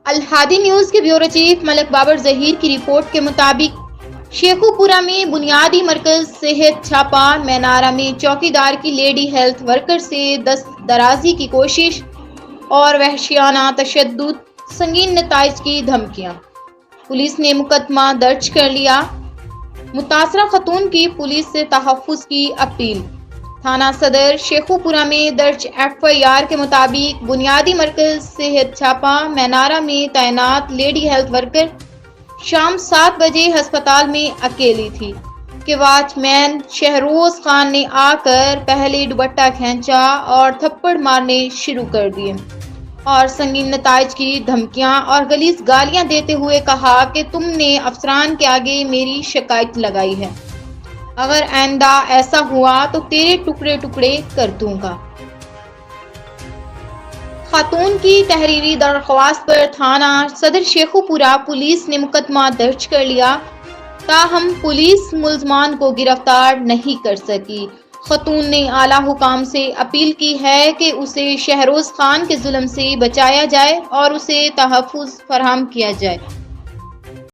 الہادی news کے bureau chief ملک بابر ظہیر کی report کے مطابق شیخو پورہ میں بنیادی مرکز صحت چھاپا، مینارہ میں چوکیدار کی لیڈی ہیلتھ ورکر سے دست درازی کی کوشش اور وحشیانہ تشدد، سنگین نتائج کی دھمکیاں۔ پولیس نے مقدمہ درج کر لیا، متاثرہ خاتون کی پولیس سے تحفظ کی اپیل۔ تھانہ صدر شیخو پورہ میں درج FIR کے مطابق بنیادی مرکز صحت چھاپا، مینارہ میں تعینات لیڈی ہیلتھ ورکر شام 7 بجے ہسپتال میں اکیلی تھی کہ واچ مین شہروز خان نے آ کر پہلے دوپٹہ کھینچا اور تھپڑ مارنے شروع کر دیے اور سنگین نتائج کی دھمکیاں اور غلیظ گالیاں دیتے ہوئے کہا کہ تم نے افسران کے آگے میری شکایت لگائی ہے، اگر آئندہ ایسا ہوا تو تیرے ٹکڑے ٹکڑے کر دوں گا۔ خاتون کی تحریری درخواست پر تھانہ صدر شیخو پورہ پولیس نے مقدمہ درج کر لیا، تاہم پولیس ملزمان کو گرفتار نہیں کر سکی۔ خاتون نے اعلیٰ حکام سے اپیل کی ہے کہ اسے شہروز خان کے ظلم سے بچایا جائے اور اسے تحفظ فراہم کیا جائے۔